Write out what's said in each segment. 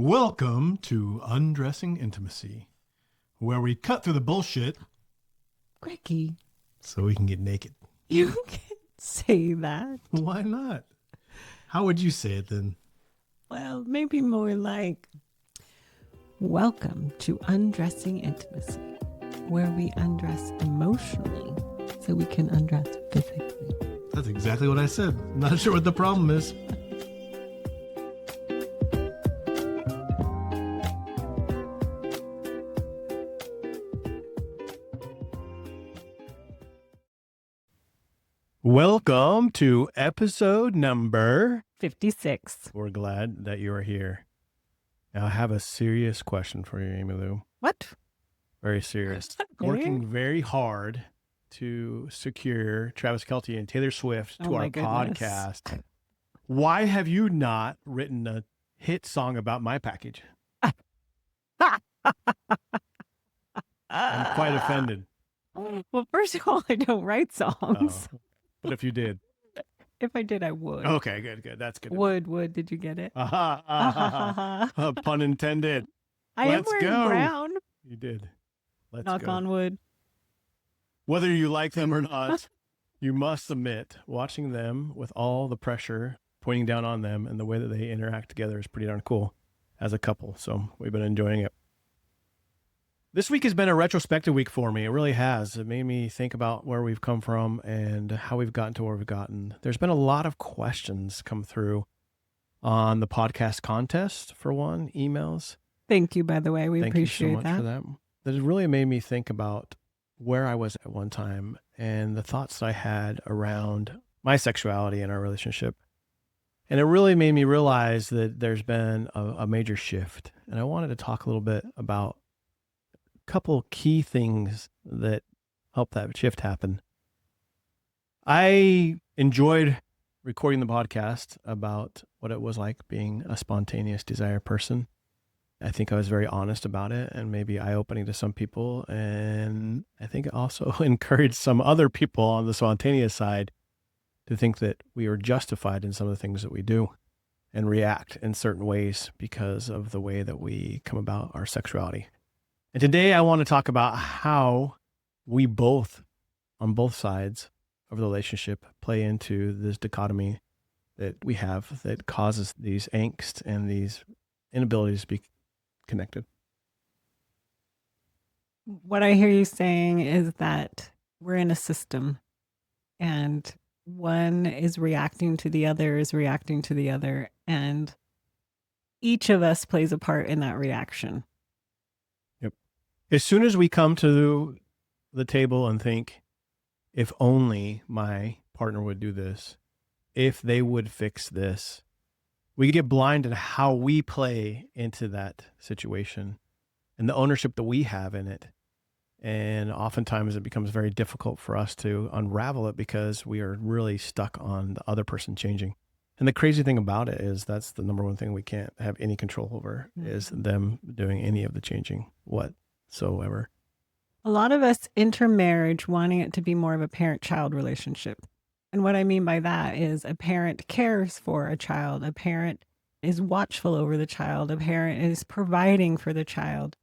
Welcome to Undressing Intimacy, where we cut through the bullshit Greggy, so we can get naked. you can't say that. Why not? How would you say it then? Well, maybe more like, welcome to Undressing Intimacy, where we undress emotionally so we can undress physically. That's exactly what I said. Not sure what the problem is. Welcome to episode number 56. We're glad that you are here. Now, I have a serious question for you, Amy Lou. What? Very serious. Working very hard to secure Travis Kelce and Taylor Swift to our podcast. Why have you not written a hit song about my package? I'm quite offended. Well, first of all, I don't write songs. But if you did. If I did, I would. Okay, good. That's good. Would. Did you get it? Pun intended. I am wearing brown. You did. Let's Knock go. on wood. Whether you like them or not, you must admit, watching them with all the pressure pointing down on them and the way that they interact together is pretty darn cool as a couple. So we've been enjoying it. This week has been a retrospective week for me. It really has. It made me think about where we've come from and how we've gotten to where we've gotten. There's been a lot of questions come through on the podcast contest, for one, emails. Thank you, by the way. We appreciate that. Thank you so much for that. That has really made me think about where I was at one time and the thoughts that I had around my sexuality and our relationship. And it really made me realize that there's been a major shift. And I wanted to talk a little bit about couple key things that helped that shift happen. I enjoyed recording the podcast about what it was like being a spontaneous desire person. I think I was very honest about it and maybe eye-opening to some people. And I think it also encouraged some other people on the spontaneous side to think that we are justified in some of the things that we do and react in certain ways because of the way that we come about our sexuality. And today I want to talk about how we both, on both sides of the relationship, play into this dichotomy that we have that causes these angst and these inabilities to be connected. What I hear you saying is that we're in a system and one is reacting to the other, and each of us plays a part in that reaction. As soon as we come to the table and think, if only my partner would do this, if they would fix this, we get blind in how we play into that situation and the ownership that we have in it. And oftentimes it becomes very difficult for us to unravel it because we are really stuck on the other person changing. And the crazy thing about it is that's the number one thing we can't have any control over is them doing any of the changing whatsoever. A lot of us enter marriage wanting it to be more of a parent-child relationship. And what I mean by that is a parent cares for a child. A parent is watchful over the child. A parent is providing for the child.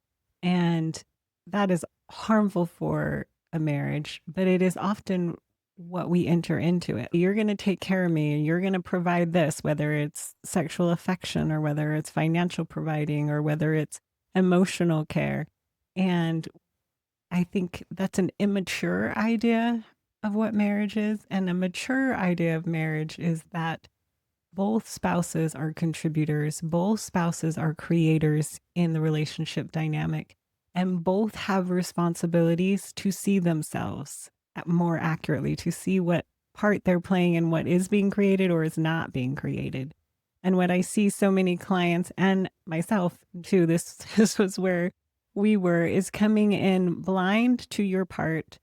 And that is harmful for a marriage, but it is often what we enter into it. You're going to take care of me and you're going to provide this, whether it's sexual affection or whether it's financial providing or whether it's emotional care. And I think that's an immature idea of what marriage is. And a mature idea of marriage is that both spouses are contributors, both spouses are creators in the relationship dynamic, and both have responsibilities to see themselves more accurately, to see what part they're playing in what is being created or is not being created. And what I see so many clients and myself too, this was where we were, is coming in blind to your part,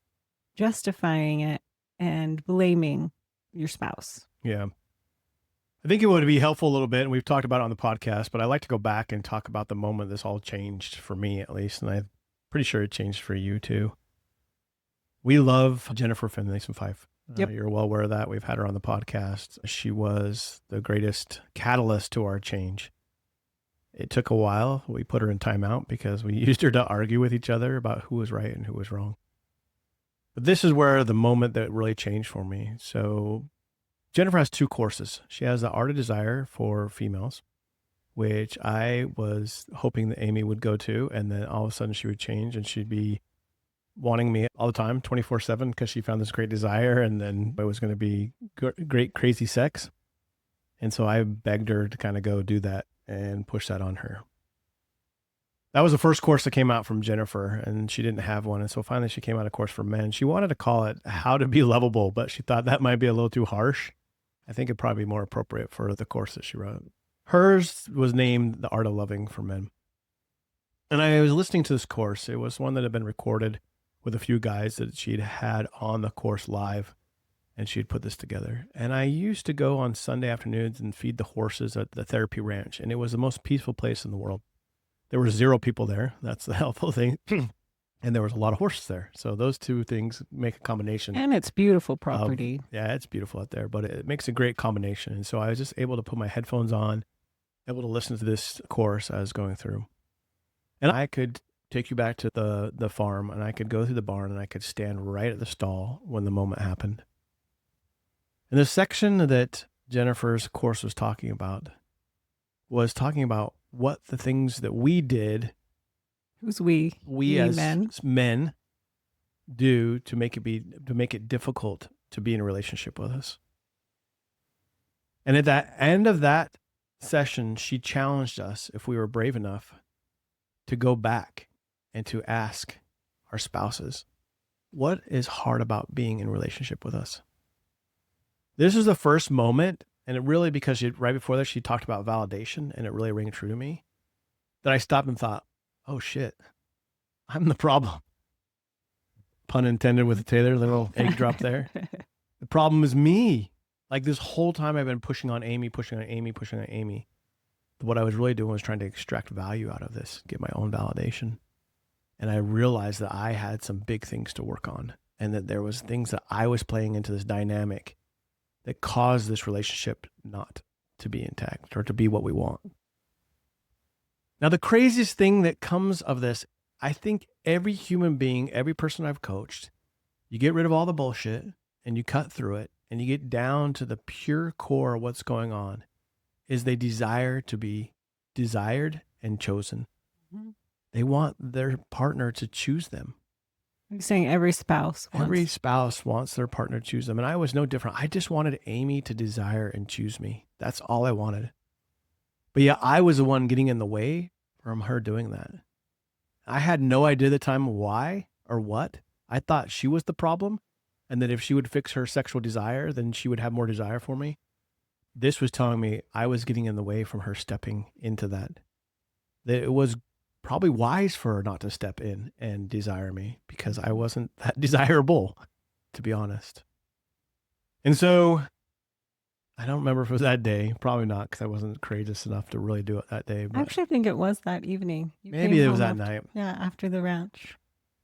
justifying it and blaming your spouse. Yeah. I think it would be helpful a little bit, and we've talked about it on the podcast, but I like to go back and talk about the moment this all changed for me, at least, and I'm pretty sure it changed for you too. We love Jennifer Finlayson-Fife. Yep. You're well aware of that. We've had her on the podcast. She was the greatest catalyst to our change. It took a while. We put her in timeout because we used her to argue with each other about who was right and who was wrong. But this is where the moment that really changed for me. So Jennifer has two courses. She has the Art of Desire for females, which I was hoping that Amy would go to. And then all of a sudden she would change and she'd be wanting me all the time, 24/7, because she found this great desire. And then it was going to be great, crazy sex. And so I begged her to kind of go do that and push that on her. That was the first course that came out from Jennifer, and she didn't have one. And so finally she came out a course for men. She wanted to call it How to Be Lovable, but she thought that might be a little too harsh. I think it'd probably be more appropriate for the course that she wrote. Hers was named The Art of Loving for Men. And I was listening to this course. It was one that had been recorded with a few guys that she'd had on the course live, and she'd put this together. And I used to go on Sunday afternoons and feed the horses at the therapy ranch, and it was the most peaceful place in the world. There were 0 people there. That's the helpful thing. And there was a lot of horses there. So those two things make a combination. And it's beautiful property. Yeah, it's beautiful out there, but it makes a great combination. And so I was just able to put my headphones on, able to listen to this course I was going through. And I could take you back to the farm, and I could go through the barn, and I could stand right at the stall when the moment happened. And the section that Jennifer's course was talking about what the things that we did. Who's we? We as men do to make it difficult to be in a relationship with us. And at the end of that session, she challenged us, if we were brave enough, to go back and to ask our spouses, what is hard about being in a relationship with us? This is the first moment, and it really, because right before this, she talked about validation, and it really rang true to me, that I stopped and thought, oh shit, I'm the problem. Pun intended with the Taylor, little egg drop there. The problem is me. Like this whole time I've been pushing on Amy. What I was really doing was trying to extract value out of this, get my own validation. And I realized that I had some big things to work on, and that there was things that I was playing into this dynamic that caused this relationship not to be intact or to be what we want. Now, the craziest thing that comes of this, I think every human being, every person I've coached, you get rid of all the bullshit and you cut through it and you get down to the pure core of what's going on, is they desire to be desired and chosen. Mm-hmm. They want their partner to choose them. You're saying every spouse wants their partner to choose them. And I was no different. I just wanted Amy to desire and choose me. That's all I wanted. But yeah, I was the one getting in the way from her doing that. I had no idea at the time why or what. I thought she was the problem, and that if she would fix her sexual desire, then she would have more desire for me. This was telling me I was getting in the way from her stepping into that. That it was probably wise for her not to step in and desire me, because I wasn't that desirable, to be honest. And so I don't remember if it was that day. Probably not, because I wasn't courageous enough to really do it that day. But I actually think it was that evening. Maybe it was that night. Yeah, after the ranch.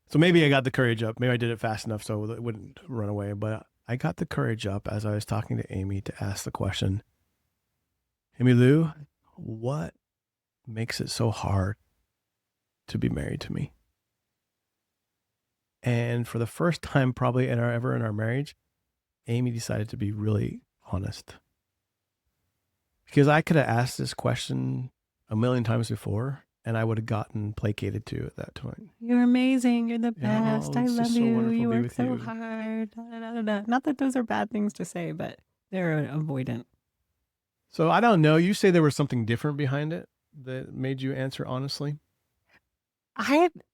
So maybe I got the courage up. Maybe I did it fast enough so it wouldn't run away. But I got the courage up as I was talking to Amy to ask the question, Amy Lou, what makes it so hard to be married to me? And for the first time probably ever in our marriage, Amy decided to be really honest. Because I could have asked this question a million times before, and I would have gotten placated to at that point. You're amazing. You're the best. I love you. You work so hard. Not that those are bad things to say, but they're avoidant. So I don't know. You say there was something different behind it that made you answer honestly?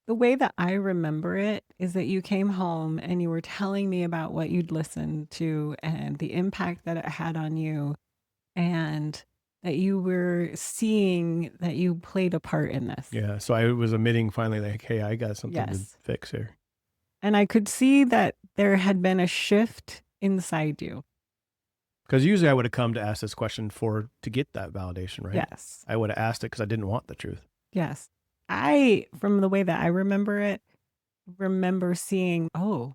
The way that I remember it is that you came home and you were telling me about what you'd listened to and the impact that it had on you, and that you were seeing that you played a part in this. Yeah. So I was admitting finally, like, hey, I got something to fix here. And I could see that there had been a shift inside you. Because usually I would have come to ask this question to get that validation, right? Yes. I would have asked it because I didn't want the truth. Yes. From the way that I remember it, remember seeing, oh,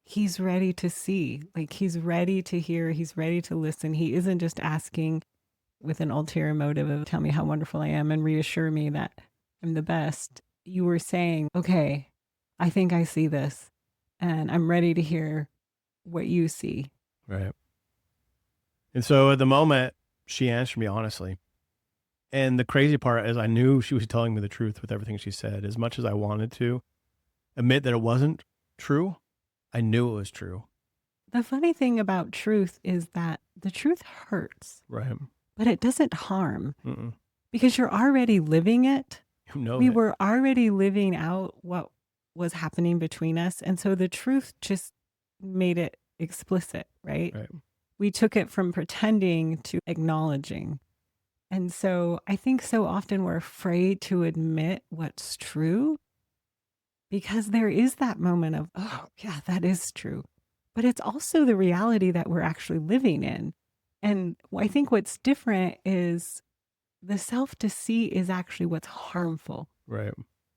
he's ready to see. Like, he's ready to hear. He's ready to listen. He isn't just asking with an ulterior motive of tell me how wonderful I am and reassure me that I'm the best. You were saying, okay, I think I see this and I'm ready to hear what you see. Right. And so at the moment, she answered me honestly. And the crazy part is I knew she was telling me the truth with everything she said. As much as I wanted to admit that it wasn't true, I knew it was true. The funny thing about truth is that the truth hurts, Right. but it doesn't harm Mm-mm. because you're already living it. You know We it. were already living out what was happening between us. And so the truth just made it explicit, right? Right. We took it from pretending to acknowledging. And so I think so often we're afraid to admit what's true because there is that moment of, oh, yeah, that is true. But it's also the reality that we're actually living in. And I think what's different is the self deceit is actually what's harmful. Right.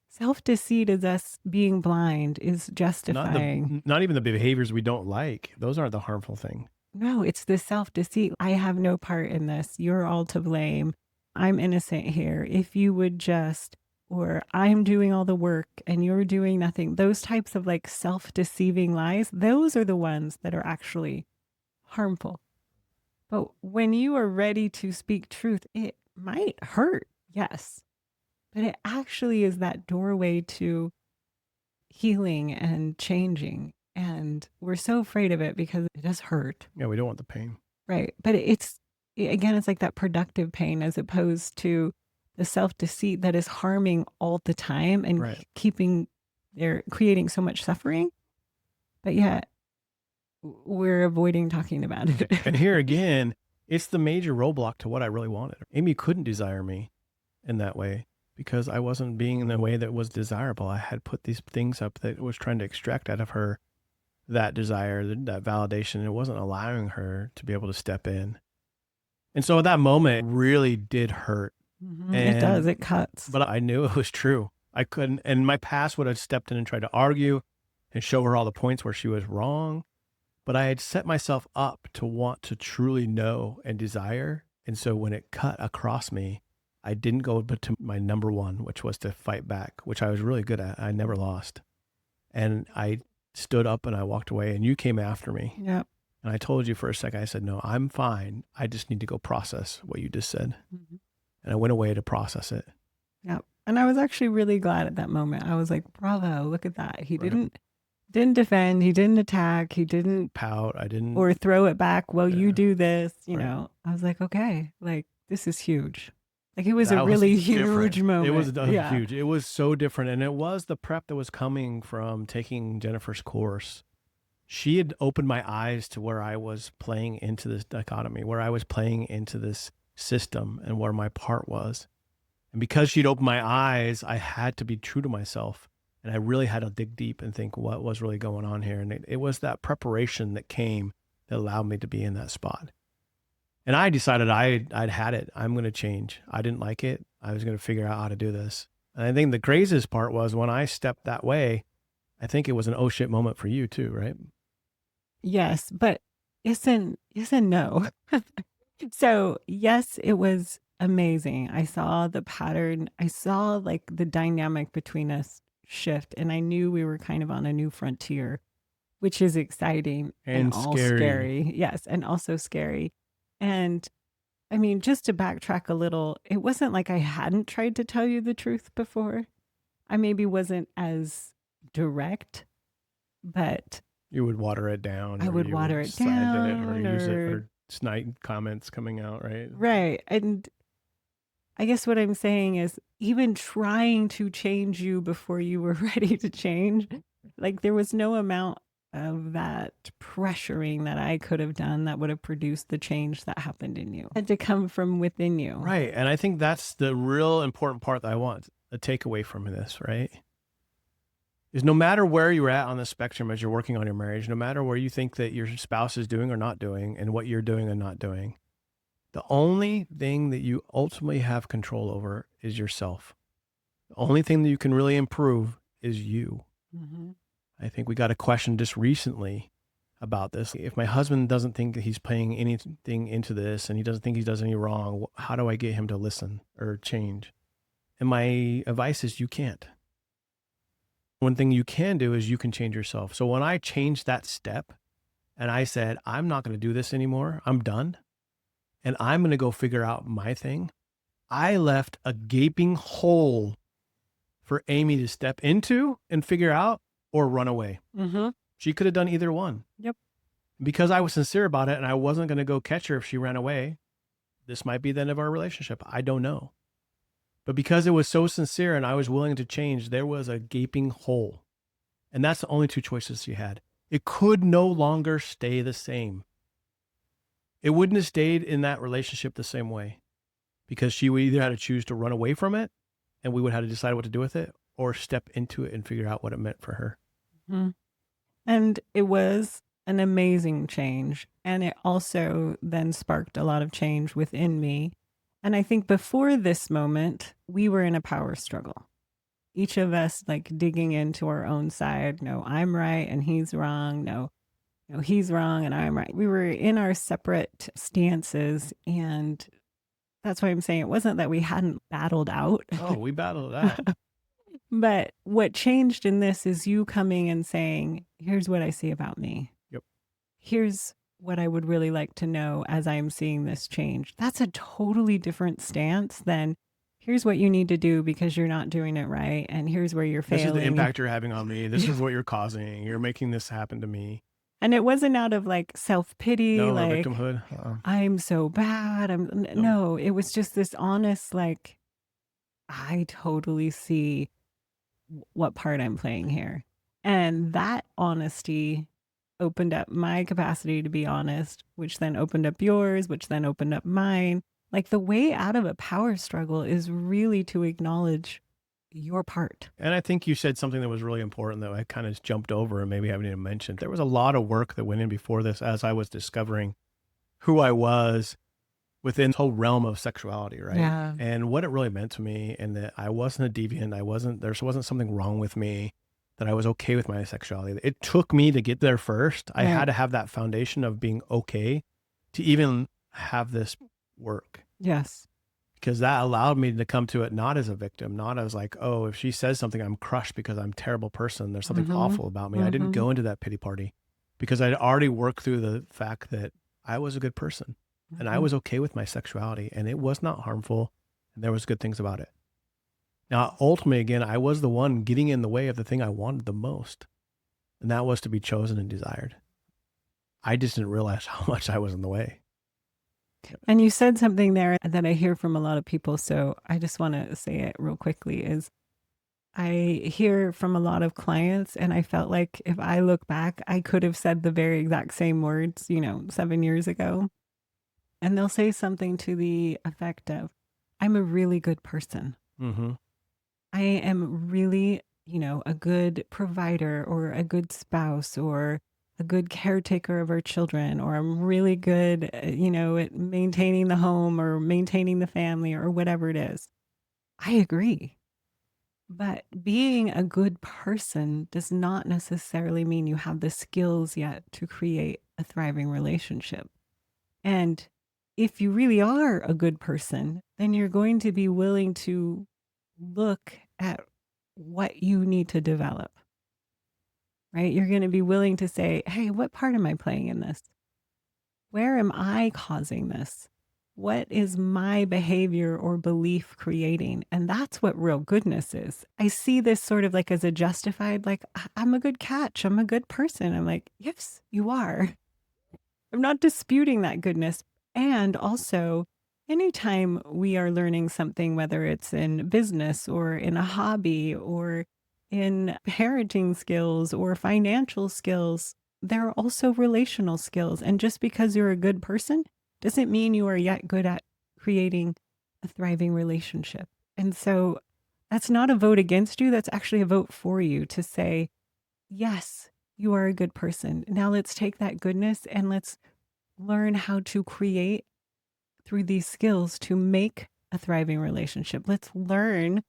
Self deceit is us being blind, is justifying. Not even the behaviors we don't like. Those aren't the harmful thing. No, it's the self deceit. I have no part in this. You're all to blame. I'm innocent here. If you would just, or I'm doing all the work and you're doing nothing. Those types of like self deceiving lies, those are the ones that are actually harmful. But when you are ready to speak truth, it might hurt, yes, but it actually is that doorway to healing and changing. And we're so afraid of it because it does hurt. Yeah, we don't want the pain. Right. But again, it's like that productive pain as opposed to the self deceit that is harming all the time and Right. they're creating so much suffering. But yet we're avoiding talking about it. And here again, it's the major roadblock to what I really wanted. Amy couldn't desire me in that way because I wasn't being in the way that was desirable. I had put these things up that was trying to extract out of her that desire, that validation. It wasn't allowing her to be able to step in. And so at that moment, it really did hurt. It does. It cuts. But I knew it was true. I couldn't. And my past would have stepped in and tried to argue and show her all the points where she was wrong. But I had set myself up to want to truly know and desire. And so when it cut across me, I didn't go but to my number one, which was to fight back, which I was really good at. I never lost. And I stood up and I walked away and you came after me. Yep. And I told you for a second, I said, no, I'm fine. I just need to go process what you just said. Mm-hmm. And I went away to process it. Yep. And I was actually really glad at that moment. I was like, bravo, look at that. He Right. didn't defend, he didn't attack, he didn't pout, I didn't or throw it back. Well, Yeah. you do this, you Right. know. I was like, okay, like this is huge. Like it was That a really was different. huge moment. It was Yeah. huge. It was so different. And it was the prep that was coming from taking Jennifer's course. She had opened my eyes to where I was playing into this dichotomy, where I was playing into this system and where my part was. And because she'd opened my eyes, I had to be true to myself. And I really had to dig deep and think what was really going on here. And it was that preparation that came that allowed me to be in that spot. And I decided I'd had it. I'm going to change. I didn't like it. I was going to figure out how to do this. And I think the craziest part was when I stepped that way, I think it was an oh shit moment for you too, right? Yes, but yes and no. So yes, it was amazing. I saw the pattern. I saw like the dynamic between us shift, and I knew we were kind of on a new frontier, which is exciting And all scary. Yes, and also scary. And I mean, just to backtrack a little, it wasn't like I hadn't tried to tell you the truth before. I maybe wasn't as direct, but You would water it down. I or would you water it side it or down use it or for snide comments coming out, right? right. And I guess what I'm saying is even trying to change you before you were ready to change, like there was no amount of that pressuring that I could have done that would have produced the change that happened in you. It had to come from within you. Right. And I think that's the real important part that I want a takeaway from this, right? Is no matter where you're at on the spectrum as you're working on your marriage, no matter where you think that your spouse is doing or not doing and what you're doing and not doing, the only thing that you ultimately have control over is yourself. The only thing that you can really improve is you. Mm-hmm. I think we got a question just recently about this. If my husband doesn't think that he's paying anything into this and he doesn't think he does any wrong, how do I get him to listen or change? And my advice is you can't. One thing you can do is you can change yourself. So when I changed that step and I said, I'm not going to do this anymore, I'm done, and I'm going to go figure out my thing, I left a gaping hole for Amy to step into and figure out or run away. Mm-hmm. She could have done either one. Yep. Because I was sincere about it and I wasn't going to go catch her if she ran away, this might be the end of our relationship. I don't know. But because it was so sincere and I was willing to change, there was a gaping hole. And that's the only two choices she had. It could no longer stay the same. It wouldn't have stayed in that relationship the same way, because she would either have to choose to run away from it and we would have to decide what to do with it, or step into it and figure out what it meant for her. Mm-hmm. And it was an amazing change. And it also then sparked a lot of change within me. And I think before this moment, we were in a power struggle. Each of us like digging into our own side. No, I'm right and he's wrong. No, he's wrong and I'm right. We were in our separate stances. And that's why I'm saying it wasn't that we hadn't battled out. Oh, we battled that. But what changed in this is you coming and saying, here's what I see about me. Yep. Here's what I would really like to know as I'm seeing this change. That's a totally different stance than here's what you need to do because you're not doing it right. And here's where you're failing. This is the impact you're having on me. This is what you're causing. You're making this happen to me. And it wasn't out of like self-pity, no, like victimhood. I'm so bad. No, it was just this honest, like, I totally see what part I'm playing here. And that honesty opened up my capacity to be honest, which then opened up yours, which then opened up mine. Like the way out of a power struggle is really to acknowledge your part. And I think you said something that was really important that I kind of jumped over and maybe haven't even mentioned. There was a lot of work that went in before this as I was discovering who I was within the whole realm of sexuality, right? Yeah. And what it really meant to me, and that I wasn't a deviant. There wasn't something wrong with me, that I was okay with my sexuality. It took me to get there first. I had to have that foundation of being okay to even have this work. Yes. Because that allowed me to come to it not as a victim, not as like, oh, if she says something, I'm crushed because I'm a terrible person. There's something awful about me. I didn't go into that pity party because I'd already worked through the fact that I was a good person and I was okay with my sexuality and it was not harmful and there was good things about it. Now, ultimately, again, I was the one getting in the way of the thing I wanted the most, and that was to be chosen and desired. I just didn't realize how much I was in the way. And you said something there that I hear from a lot of people, so I just want to say it real quickly, is I hear from a lot of clients, and I felt like if I look back, I could have said the very exact same words, 7 years ago. And they'll say something to the effect of, I'm a really good person. Mm-hmm. I am really, a good provider or a good spouse or a good caretaker of our children, or I'm really good, at maintaining the home or maintaining the family or whatever it is. I agree. But being a good person does not necessarily mean you have the skills yet to create a thriving relationship. And if you really are a good person, then you're going to be willing to look at what you need to develop. Right? You're going to be willing to say, hey, what part am I playing in this? Where am I causing this? What is my behavior or belief creating? And that's what real goodness is. I see this sort of like as a justified, like, I'm a good catch. I'm a good person. I'm like, yes, you are. I'm not disputing that goodness. And also, anytime we are learning something, whether it's in business or in a hobby or in parenting skills or financial skills, there are also relational skills. And just because you're a good person doesn't mean you are yet good at creating a thriving relationship. And so that's not a vote against you. That's actually a vote for you to say, yes, you are a good person. Now let's take that goodness and let's learn how to create through these skills to make a thriving relationship. Let's learn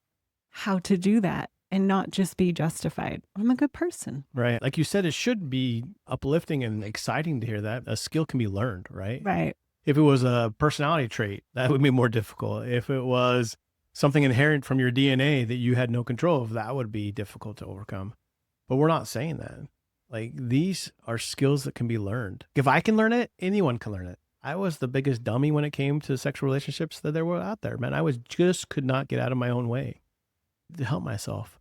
how to do that. and not just be justified. I'm a good person. Right. Like you said, it should be uplifting and exciting to hear that. A skill can be learned, right? Right. If it was a personality trait, that would be more difficult. If it was something inherent from your DNA that you had no control of, that would be difficult to overcome. But we're not saying that. Like, these are skills that can be learned. If I can learn it, anyone can learn it. I was the biggest dummy when it came to sexual relationships that there were out there, man. I was just could not get out of my own way to help myself.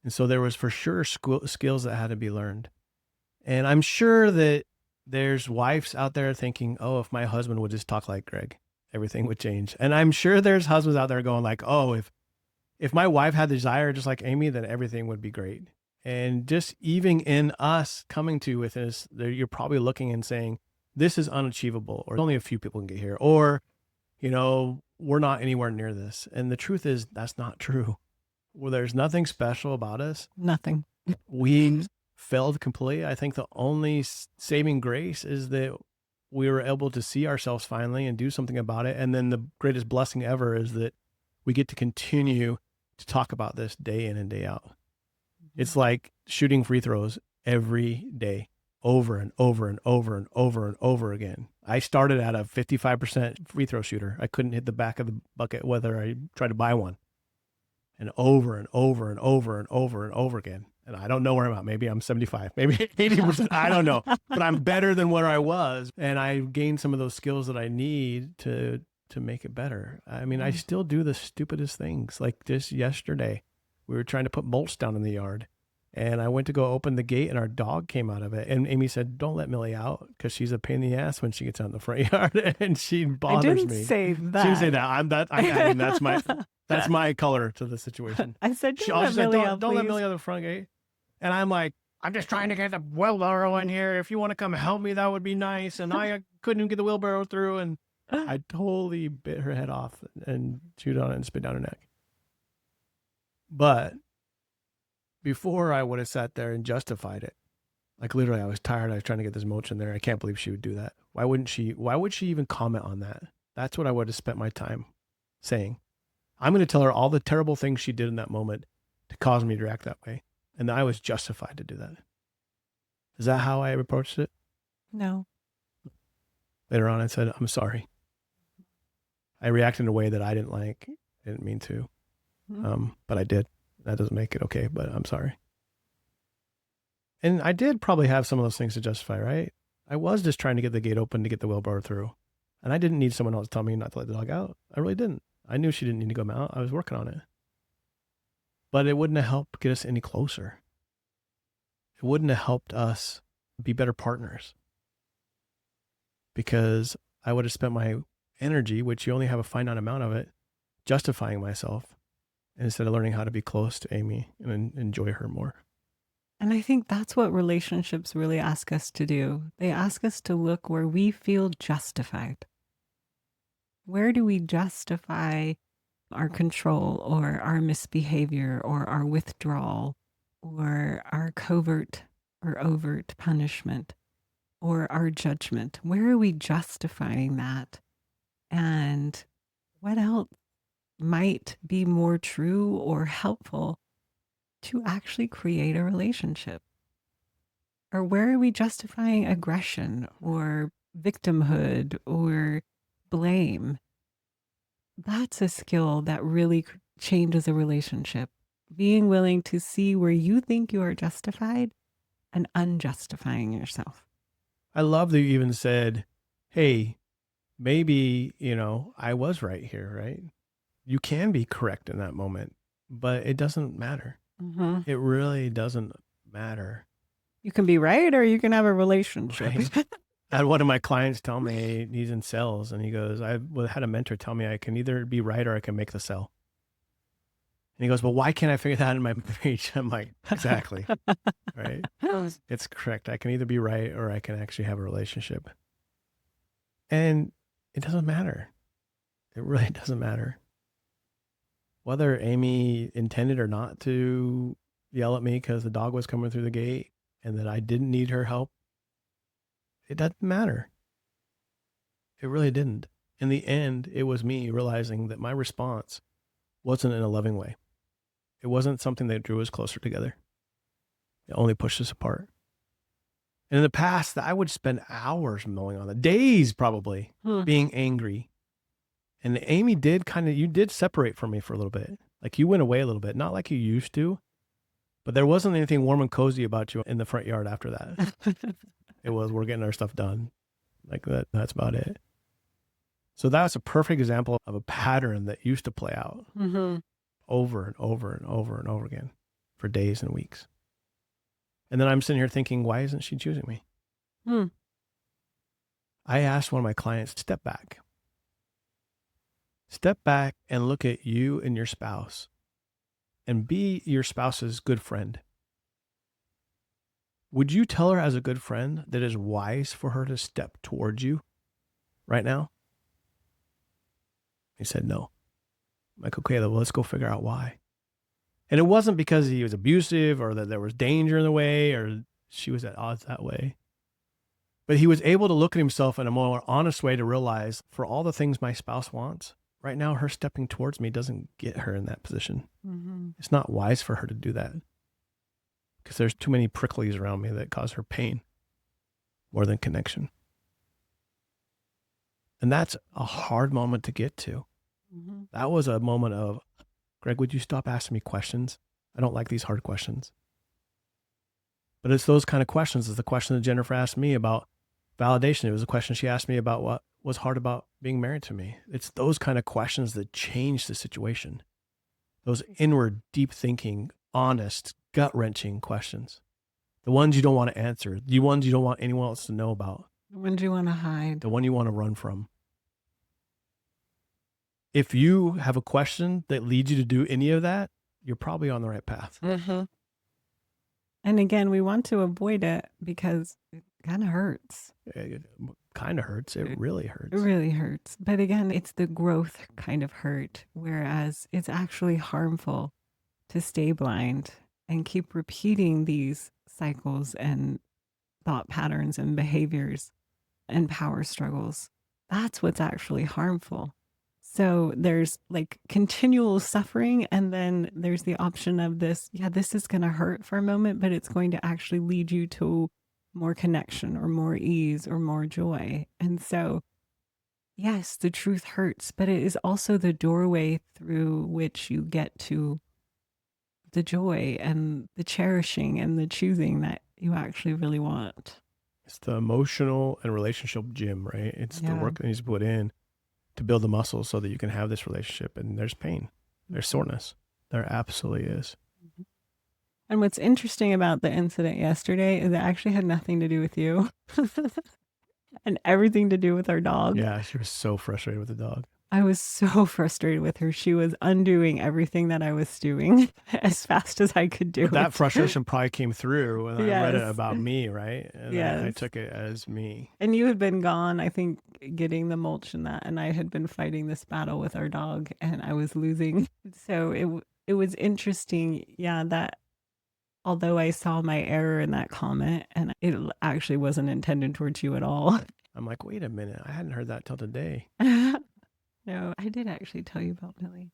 And so there was for sure skills that had to be learned. And I'm sure that there's wives out there thinking, oh, if my husband would just talk like Greg, everything would change. And I'm sure there's husbands out there going like, oh, if my wife had the desire just like Amy, then everything would be great. And just even in us coming to with this, you're probably looking and saying, this is unachievable, or only a few people can get here, or, we're not anywhere near this. And the truth is that's not true. Well, there's nothing special about us. Nothing. We failed completely. I think the only saving grace is that we were able to see ourselves finally and do something about it. And then the greatest blessing ever is that we get to continue to talk about this day in and day out. It's like shooting free throws every day, over and over and over and over and over again. I started at a 55% free throw shooter. I couldn't hit the back of the bucket whether I tried to buy one. And over and over and over and over and over again. And I don't know where I'm at. Maybe I'm 75, maybe 80%. I don't know. But I'm better than where I was. And I gained some of those skills that I need to make it better. I mean, I still do the stupidest things. Like just yesterday, we were trying to put mulch down in the yard. And I went to go open the gate and our dog came out of it. And Amy said, don't let Millie out because she's a pain in the ass when she gets out in the front yard and she bothers me. I didn't say that. She didn't say that. I mean, that's my color to the situation. I said, Don't let Millie out the front gate. And I'm like, I'm just trying to get the wheelbarrow in here. If you want to come help me, that would be nice. And I couldn't even get the wheelbarrow through. And I totally bit her head off and chewed on it and spit down her neck. But before I would have sat there and justified it. Like literally, I was tired. I was trying to get this mulch in there. I can't believe she would do that. Why would she even comment on that? That's what I would have spent my time saying. I'm going to tell her all the terrible things she did in that moment to cause me to react that way. And I was justified to do that. Is that how I approached it? No. Later on, I said, I'm sorry. I reacted in a way that I didn't like. I didn't mean to. But I did. That doesn't make it okay, but I'm sorry. And I did probably have some of those things to justify, right? I was just trying to get the gate open to get the wheelbarrow through. And I didn't need someone else to tell me not to let the dog out. I really didn't. I knew she didn't need to go out. I was working on it. But it wouldn't have helped get us any closer. It wouldn't have helped us be better partners. Because I would have spent my energy, which you only have a finite amount of it, justifying myself instead of learning how to be close to Amy and enjoy her more. And I think that's what relationships really ask us to do. They ask us to look where we feel justified. Where do we justify our control or our misbehavior or our withdrawal or our covert or overt punishment or our judgment? Where are we justifying that? And what else might be more true or helpful to actually create a relationship? Or where are we justifying aggression or victimhood or blame? That's a skill that really changes a relationship. Being willing to see where you think you are justified and unjustifying yourself. I love that you even said, hey, maybe, I was right here, right? You can be correct in that moment, but it doesn't matter. Mm-hmm. It really doesn't matter. You can be right or you can have a relationship. Right. I had one of my clients tell me, he's in sales, and he goes, I had a mentor tell me I can either be right or I can make the sale. And he goes, well, why can't I figure that out in my marriage? I'm like, exactly. Right. It's correct. I can either be right or I can actually have a relationship. And it doesn't matter. It really doesn't matter. Whether Amy intended or not to yell at me because the dog was coming through the gate and that I didn't need her help, it doesn't matter. It really didn't. In the end, it was me realizing that my response wasn't in a loving way. It wasn't something that drew us closer together. It only pushed us apart. And in the past, I would spend hours mulling on it, days probably, Hmm. being angry. And Amy you did separate from me for a little bit. Like you went away a little bit, not like you used to, but there wasn't anything warm and cozy about you in the front yard after that. It was, we're getting our stuff done. Like that's about it. So that's a perfect example of a pattern that used to play out over and over and over and over again for days and weeks. And then I'm sitting here thinking, why isn't she choosing me? I asked one of my clients, step back. Step back and look at you and your spouse and be your spouse's good friend. Would you tell her as a good friend that it is wise for her to step towards you right now? He said, no. I'm like, okay, well, let's go figure out why. And it wasn't because he was abusive or that there was danger in the way or she was at odds that way. But he was able to look at himself in a more honest way to realize for all the things my spouse wants, right now her stepping towards me doesn't get her in that position. It's not wise for her to do that because there's too many pricklies around me that cause her pain more than connection. And that's a hard moment to get to. That was a moment of, Greg, would you stop asking me questions? I don't like these hard questions. But it's those kind of questions. It's the question that Jennifer asked me about validation. It was a question she asked me about what was hard about being married to me. It's those kind of questions that change the situation. Those inward, deep thinking, honest, gut wrenching questions. The ones you don't want to answer. The ones you don't want anyone else to know about. The ones you want to hide. The one you want to run from. If you have a question that leads you to do any of that, you're probably on the right path. And again, we want to avoid it because it kind of hurts. It kind of hurts. It really hurts. It really hurts. But again, it's the growth kind of hurt, whereas it's actually harmful to stay blind and keep repeating these cycles and thought patterns and behaviors and power struggles. That's what's actually harmful. So there's like continual suffering, and then there's the option of this, this is going to hurt for a moment, but it's going to actually lead you to more connection or more ease or more joy. And so, yes, the truth hurts, but it is also the doorway through which you get to the joy and the cherishing and the choosing that you actually really want. It's the emotional and relationship gym, right? It's the work that needs to be put in to build the muscles so that you can have this relationship. And there's pain, there's soreness. There absolutely is. And what's interesting about the incident yesterday is it actually had nothing to do with you and everything to do with our dog. Yeah, she was so frustrated with the dog. I was so frustrated with her. She was undoing everything that I was doing as fast as I could do it. That frustration probably came through and I read it about me, right? And I took it as me. And you had been gone, I think, getting the mulch and that, and I had been fighting this battle with our dog and I was losing. So it was interesting, that although I saw my error in that comment and it actually wasn't intended towards you at all. I'm like, wait a minute, I hadn't heard that till today. No, I did actually tell you about Millie.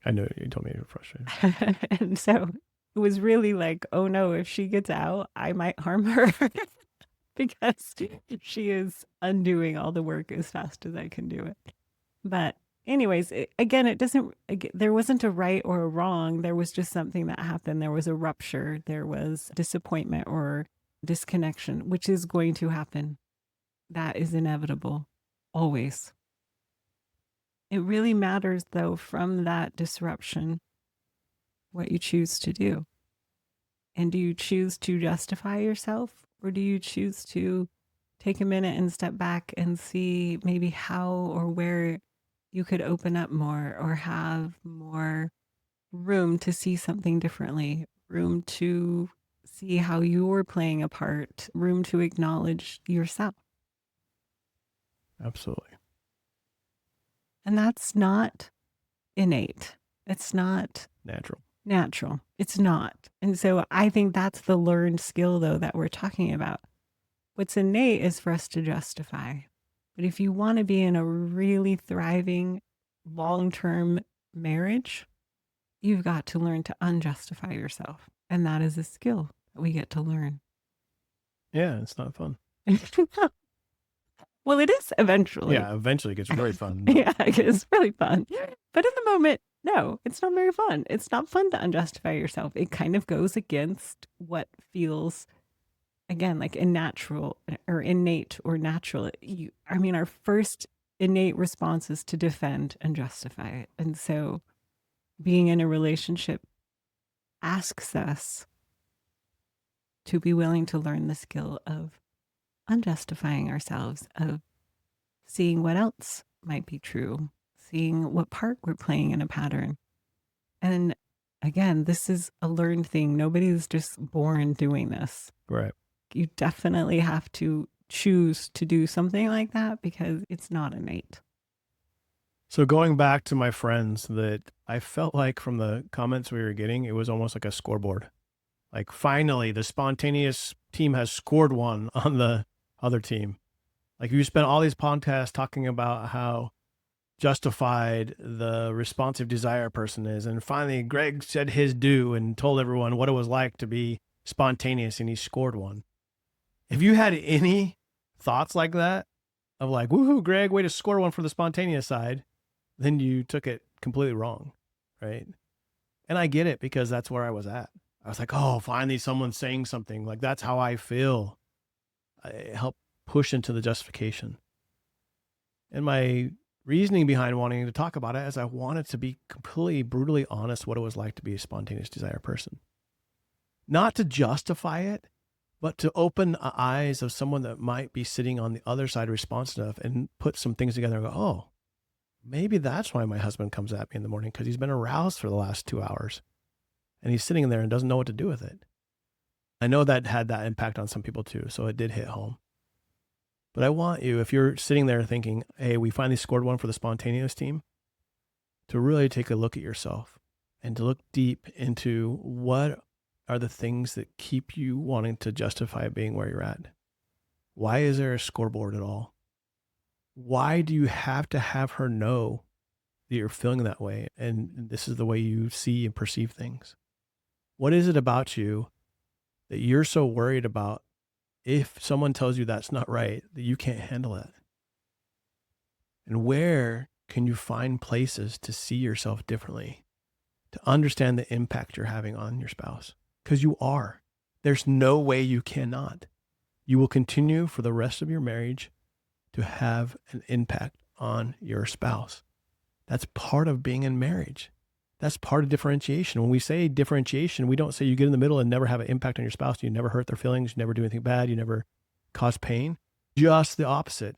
I know you told me you were frustrated. And so it was really like, oh no, if she gets out, I might harm her because she is undoing all the work as fast as I can do it. But anyways, there wasn't a right or a wrong. There was just something that happened. There was a rupture. There was disappointment or disconnection, which is going to happen. That is inevitable, always. It really matters, though, from that disruption, what you choose to do. And do you choose to justify yourself, or do you choose to take a minute and step back and see maybe how or where you could open up more or have more room to see something differently, room to see how you're playing a part, room to acknowledge yourself? Absolutely. And that's not innate. It's not natural. It's not. And so I think that's the learned skill, though, that we're talking about. What's innate is for us to justify. But if you want to be in a really thriving, long-term marriage, you've got to learn to unjustify yourself. And that is a skill that we get to learn. Yeah, it's not fun. Well, it is eventually. Yeah, eventually it gets very fun. Yeah, it's really fun. But in the moment, no, it's not very fun. It's not fun to unjustify yourself. It kind of goes against what feels, again, like a natural or innate or natural. Our first innate response is to defend and justify it. And so being in a relationship asks us to be willing to learn the skill of unjustifying ourselves, of seeing what else might be true, seeing what part we're playing in a pattern. And again, this is a learned thing. Nobody's just born doing this. Right. You definitely have to choose to do something like that because it's not innate. So going back to my friends, that I felt like from the comments we were getting, it was almost like a scoreboard. Like finally the spontaneous team has scored one on the other team. Like you spent all these podcasts talking about how justified the responsive desire person is. And finally Greg said his due and told everyone what it was like to be spontaneous, and he scored one. If you had any thoughts like that of like, woohoo, Greg, way to score one for the spontaneous side, then you took it completely wrong, right? And I get it, because that's where I was at. I was like, oh, finally someone's saying something. Like, that's how I feel. I help push into the justification. And my reasoning behind wanting to talk about it is I wanted to be completely brutally honest what it was like to be a spontaneous desire person. Not to justify it, but to open the eyes of someone that might be sitting on the other side responsive and put some things together and go, oh, maybe that's why my husband comes at me in the morning, because he's been aroused for the last 2 hours and he's sitting there and doesn't know what to do with it. I know that had that impact on some people too, so it did hit home. But I want you, if you're sitting there thinking, hey, we finally scored one for the spontaneous team, to really take a look at yourself and to look deep into what are the things that keep you wanting to justify being where you're at. Why is there a scoreboard at all? Why do you have to have her know that you're feeling that way and this is the way you see and perceive things? What is it about you that you're so worried about if someone tells you that's not right, that you can't handle it? And where can you find places to see yourself differently, to understand the impact you're having on your spouse? Because you are. There's no way you cannot. You will continue for the rest of your marriage to have an impact on your spouse. That's part of being in marriage. That's part of differentiation. When we say differentiation, we don't say you get in the middle and never have an impact on your spouse. You never hurt their feelings. You never do anything bad. You never cause pain. Just the opposite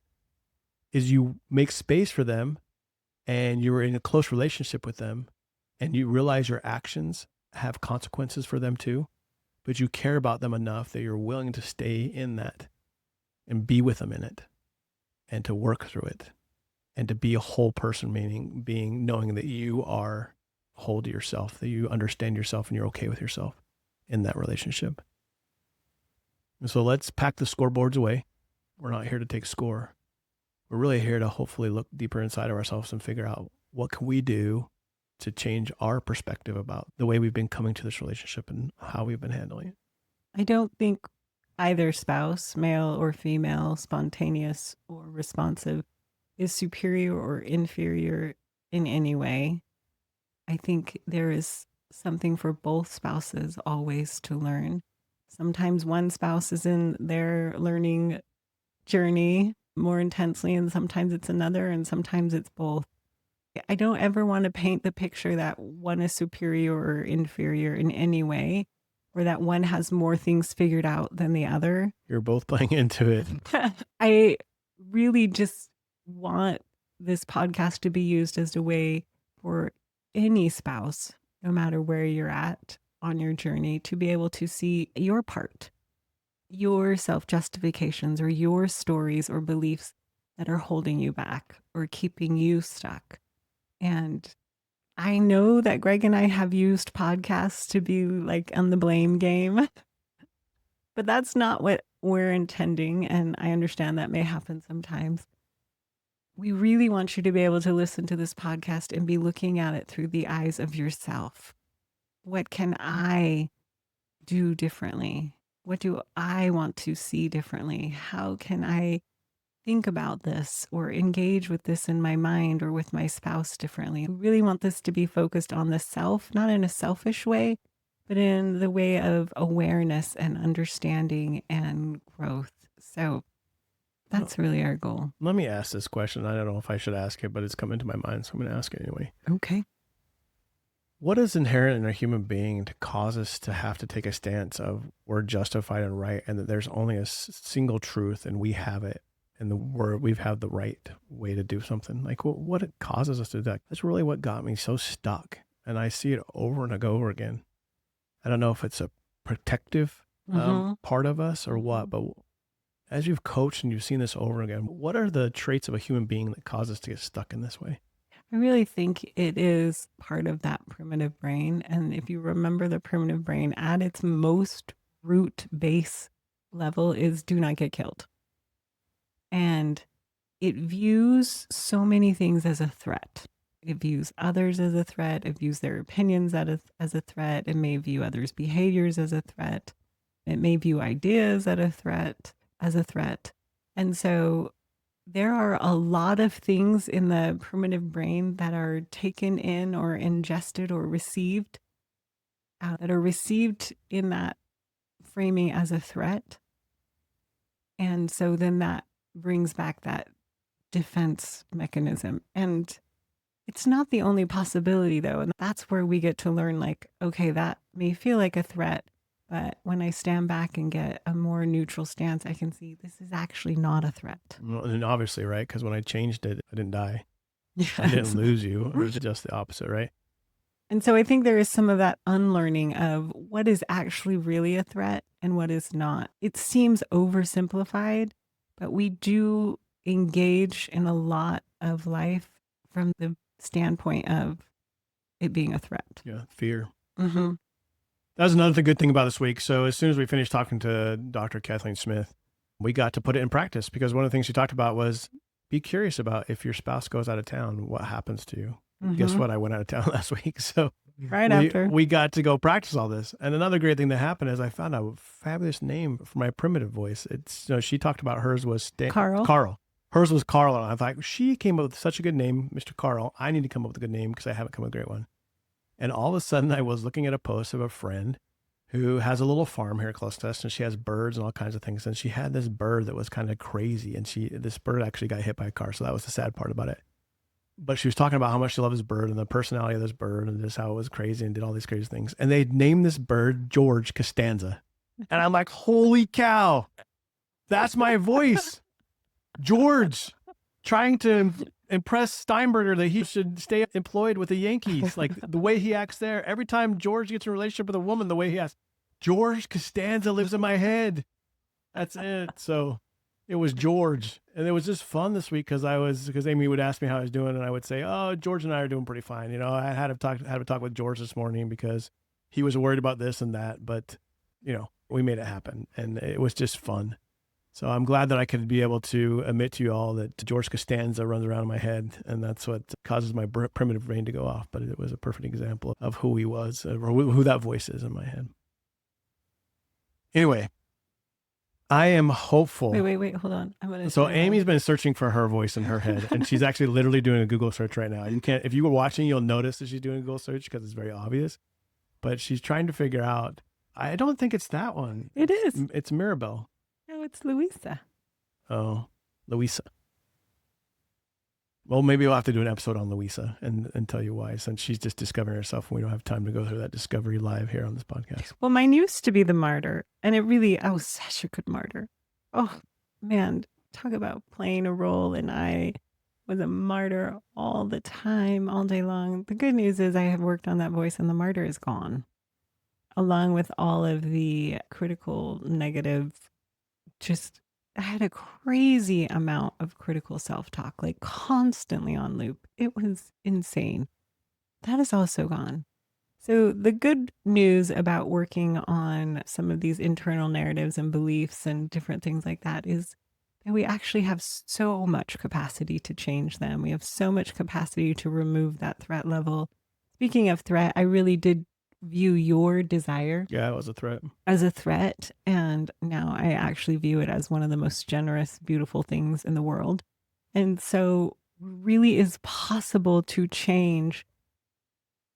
is you make space for them and you're in a close relationship with them and you realize your actions have consequences for them too, but you care about them enough that you're willing to stay in that and be with them in it and to work through it and to be a whole person, meaning being knowing that you are whole to yourself, that you understand yourself and you're okay with yourself in that relationship. And so let's pack the scoreboards away. We're not here to take score. We're really here to hopefully look deeper inside of ourselves and figure out what can we do to change our perspective about the way we've been coming to this relationship and how we've been handling it. I don't think either spouse, male or female, spontaneous or responsive, is superior or inferior in any way. I think there is something for both spouses always to learn. Sometimes one spouse is in their learning journey more intensely, and sometimes it's another, and sometimes it's both. I don't ever want to paint the picture that one is superior or inferior in any way, or that one has more things figured out than the other. You're both playing into it. I really just want this podcast to be used as a way for any spouse, no matter where you're at on your journey, to be able to see your part, your self-justifications or your stories or beliefs that are holding you back or keeping you stuck. And I know that Greg and I have used podcasts to be like on the blame game, but that's not what we're intending. And I understand that may happen sometimes. We really want you to be able to listen to this podcast and be looking at it through the eyes of yourself what can I do differently? What do I want to see differently? How can I think about this or engage with this in my mind or with my spouse differently? We really want this to be focused on the self, not in a selfish way, but in the way of awareness and understanding and growth. So Well, that's really our goal. let me ask this question. I don't know if I should ask it, but it's come into my mind, so I'm going to ask it anyway. Okay. What is inherent in a human being to cause us to have to take a stance of we're justified and right, and that there's only a single truth and we have it, and we've had the right way to do something? Like what it causes us to do that? That's really what got me so stuck, and I see it over and over again. I don't know if it's a protective part of us or what, but as you've coached and you've seen this over again, what are the traits of a human being that cause us to get stuck in this way? I really think it is part of that primitive brain. And if you remember the primitive brain at its most root base level is do not get killed. And it views so many things as a threat. It views others as a threat. It views their opinions as a threat. It may view others' behaviors as a threat. It may view ideas as a threat. And so there are a lot of things in the primitive brain that are taken in or ingested or received that are received in that framing as a threat. And so then that brings back that defense mechanism. And it's not the only possibility, though. And that's where we get to learn, like, okay, that may feel like a threat, but when I stand back and get a more neutral stance, I can see this is actually not a threat. Well, and obviously, right? Because when I changed it, I didn't die. Yes. I didn't lose you. It was just the opposite, right? And so I think there is some of that unlearning of what is actually really a threat and what is not. It seems oversimplified, but we do engage in a lot of life from the standpoint of it being a threat. Yeah, fear. Mm-hmm. That was another good thing about this week. So as soon as we finished talking to Dr. Kathleen Smith, we got to put it in practice, because one of the things she talked about was be curious about if your spouse goes out of town, what happens to you. Guess what? I went out of town last week. So we got to go practice all this. And another great thing that happened is I found a fabulous name for my primitive voice. It's, she talked about hers was Carl. Hers was Carl. And I thought, she came up with such a good name, Mr. Carl. I need to come up with a good name because I haven't come up with a great one. And all of a sudden I was looking at a post of a friend who has a little farm here close to us, and she has birds and all kinds of things. And she had this bird that was kind of crazy. And this bird actually got hit by a car. So that was the sad part about it. But she was talking about how much she loved this bird and the personality of this bird and just how it was crazy and did all these crazy things. And they named this bird George Costanza. And I'm like, holy cow, that's my voice. George, trying to impress Steinberger that he should stay employed with the Yankees. Like the way he acts there. Every time George gets in a relationship with a woman, the way he acts, George Costanza lives in my head. That's it. So it was George. And it was just fun this week because Amy would ask me how I was doing, and I would say, oh, George and I are doing pretty fine. You know, I had a talk with George this morning because he was worried about this and that, but you know, we made it happen, and it was just fun. So I'm glad that I could be able to admit to you all that George Costanza runs around in my head, and that's what causes my primitive brain to go off. But it was a perfect example of who he was, or who that voice is in my head. Anyway, I am hopeful. Wait, hold on. So Amy's been searching for her voice in her head, and she's actually literally doing a Google search right now. If you were watching, you'll notice that she's doing a Google search because it's very obvious. But she's trying to figure out. I don't think it's that one. It is. It's Mirabelle. No, it's Louisa. Oh, Louisa. Well, maybe we'll have to do an episode on Louisa and tell you why, since she's just discovering herself, and we don't have time to go through that discovery live here on this podcast. Well, mine used to be the martyr, and I was such a good martyr. Oh, man, talk about playing a role, and I was a martyr all the time, all day long. The good news is I have worked on that voice, and the martyr is gone, along with all of the critical, negative, I had a crazy amount of critical self-talk, like constantly on loop. It was insane. That is also gone. So the good news about working on some of these internal narratives and beliefs and different things like that is that we actually have so much capacity to change them. We have so much capacity to remove that threat level. Speaking of threat, I really did view your desire Yeah, it was a threat. as a threat. And now I actually view it as one of the most generous, beautiful things in the world. And so, really is possible to change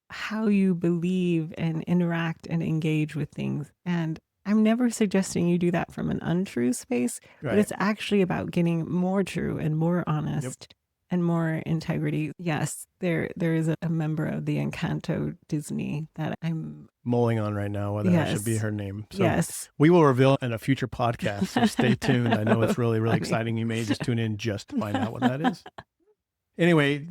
how you believe and interact and engage with things. And I'm never suggesting you do that from an untrue space, but Right. it's actually about getting more true and more Yep. honest and more integrity. Yes, there is a member of the Encanto Disney that I'm Mulling on right now whether that should be yes. her name. So Yes. we will reveal in a future podcast. So stay tuned. I know it's really, really Funny. exciting. You may just tune in just to find out what that is. Anyway,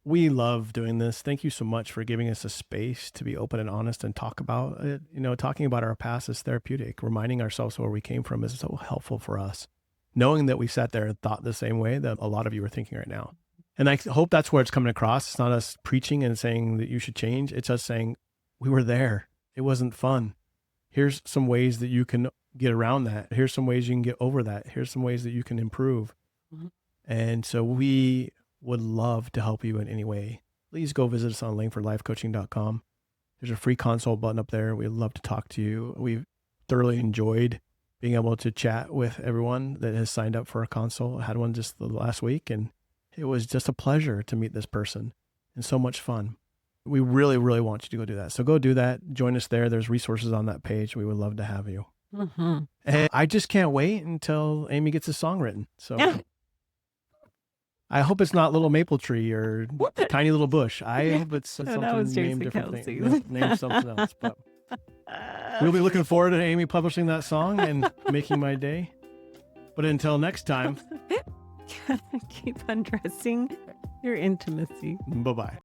we love doing this. Thank you so much for giving us a space to be open and honest and talk about it. You know, talking about our past is therapeutic. Reminding ourselves where we came from is so helpful for us. Knowing that we sat there and thought the same way that a lot of you are thinking right now. And I hope that's where it's coming across. It's not us preaching and saying that you should change. It's us saying, we were there. It wasn't fun. Here's some ways that you can get around that. Here's some ways you can get over that. Here's some ways that you can improve. Mhm. And so we would love to help you in any way. Please go visit us on langfordlifecoaching.com. There's a free consult button up there. We'd love to talk to you. We've thoroughly enjoyed being able to chat with everyone that has signed up for a consult. I had one just the last week, and it was just a pleasure to meet this person and so much fun. We really, really want you to go do that. So go do that. Join us there. There's resources on that page. We would love to have you. Mm-hmm. And I just can't wait until Amy gets a song written. So Yeah. I hope it's not Little Maple Tree or Tiny Little Bush. I hope it's No, something that was named Jason different Kelsey. thing. Name something else. But we'll be looking forward to Amy publishing that song and making my day. But until next time, Keep undressing your intimacy. bye-bye.